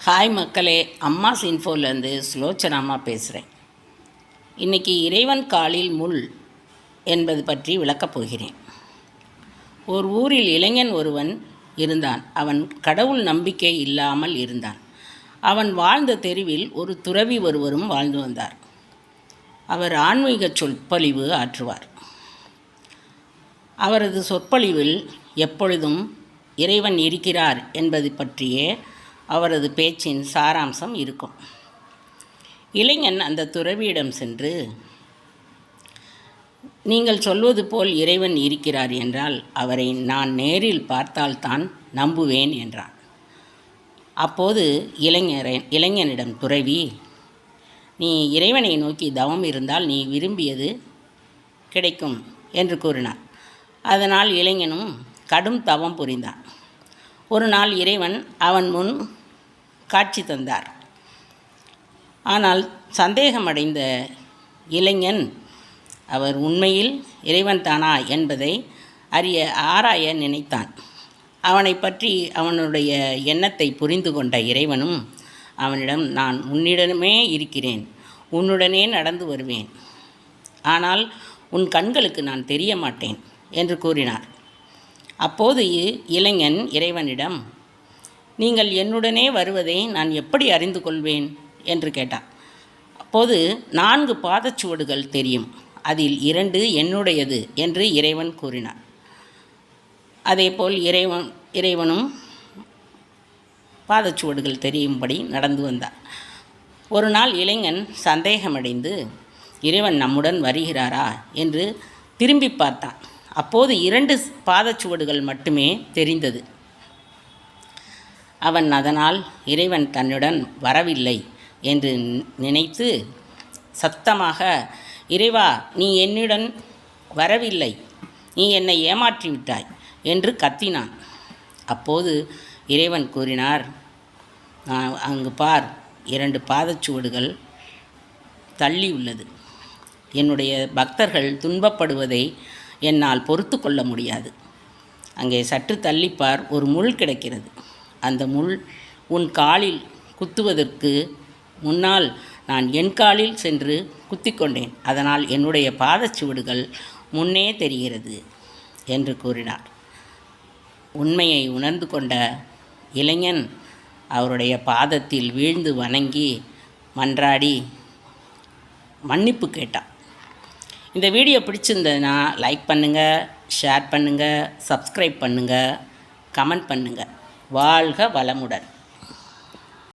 Hi மக்களே, அம்மாஸ் இன்ஃபோலேருந்து ஸ்லோச்சனாமா பேசுகிறேன். இன்றைக்கி இறைவன் காலில் முள் என்பது பற்றி விளக்கப் போகிறேன். ஒரு ஊரில் இளைஞன் ஒருவன் இருந்தான். அவன் கடவுள் நம்பிக்கை இல்லாமல் இருந்தான். அவன் வாழ்ந்த தெருவில் ஒரு துறவி ஒருவரும் வாழ்ந்து வந்தார். அவர் ஆன்மீக சொற்பொழிவு ஆற்றுவார். அவரது சொற்பொழிவில் எப்பொழுதும் இறைவன் இருக்கிறார் என்பது பற்றியே அவரது பேச்சின் சாராம்சம் இருக்கும். இளைஞன் அந்த துறவியிடம் சென்று, நீங்கள் சொல்வது போல் இறைவன் இருக்கிறார் என்றால் அவரை நான் நேரில் பார்த்தால்தான் நம்புவேன் என்றான். அப்போது இளைஞனிடம் துறவி, நீ இறைவனை நோக்கி தவம் இருந்தால் நீ விரும்பியது கிடைக்கும் என்று கூறினார். அதனால் இளைஞனும் கடும் தவம் புரிந்தான். ஒரு நாள் இறைவன் அவன் முன் காட்சி தந்தார். ஆனால் சந்தேகமடைந்த இளைஞன் அவர் உண்மையில் இறைவன் தானா என்பதை ஆராய நினைத்தான். அவனை பற்றி அவனுடைய எண்ணத்தை புரிந்து கொண்ட இறைவனும் அவனிடம், நான் உன்னிடமே இருக்கிறேன், உன்னுடனே நடந்து வருவேன், ஆனால் உன் கண்களுக்கு நான் தெரிய மாட்டேன் என்று கூறினார். அப்போது இளைஞன் இறைவனிடம், நீங்கள் என்னுடனே வருவதை நான் எப்படி அறிந்து கொள்வேன் என்று கேட்டான். அப்போது 4 பாதச்சுவடுகள் தெரியும், அதில் 2 என்னுடையது என்று இறைவன் கூறினார். அதேபோல் இறைவனும் பாதச்சுவடுகள் தெரியும்படி நடந்து வந்தார். ஒரு நாள் இளைஞன் சந்தேகமடைந்து இறைவன் நம்முடன் வருகிறாரா என்று திரும்பி பார்த்தான். அப்போது 2 பாதச்சுவடுகள் மட்டுமே தெரிந்தது. அவன் அதனால் இறைவன் தன்னுடன் வரவில்லை என்று நினைத்து சத்தமாக, இறைவா, நீ என்னுடன் வரவில்லை, நீ என்னை ஏமாற்றிவிட்டாய் என்று கத்தினான். அப்போது இறைவன் கூறினார், அங்கு பார், 2 பாதச்சுவடுகள் தள்ளி உள்ளது. என்னுடைய பக்தர்கள் துன்பப்படுவதை என்னால் பொறுத்து கொள்ள முடியாது. அங்கே சற்று தள்ளிப்பார், ஒரு முள் கிடக்கிறது. அந்த முள் உன் காலில் குத்துவதற்கு முன்னால் நான் என் காலில் சென்று குத்திக்கொண்டேன். அதனால் என்னுடைய பாதச்சுவடுகள் முன்னே தெரிகிறது என்று கூறினார். உண்மையை உணர்ந்து கொண்ட இளைஞன் அவருடைய பாதத்தில் வீழ்ந்து வணங்கி மன்றாடி மன்னிப்பு கேட்டான். இந்த வீடியோ பிடிச்சிருந்ததுன்னா லைக் பண்ணுங்கள், ஷேர் பண்ணுங்கள், சப்ஸ்கிரைப் பண்ணுங்கள், கமெண்ட் பண்ணுங்கள். வாழ்க வளமுடன்.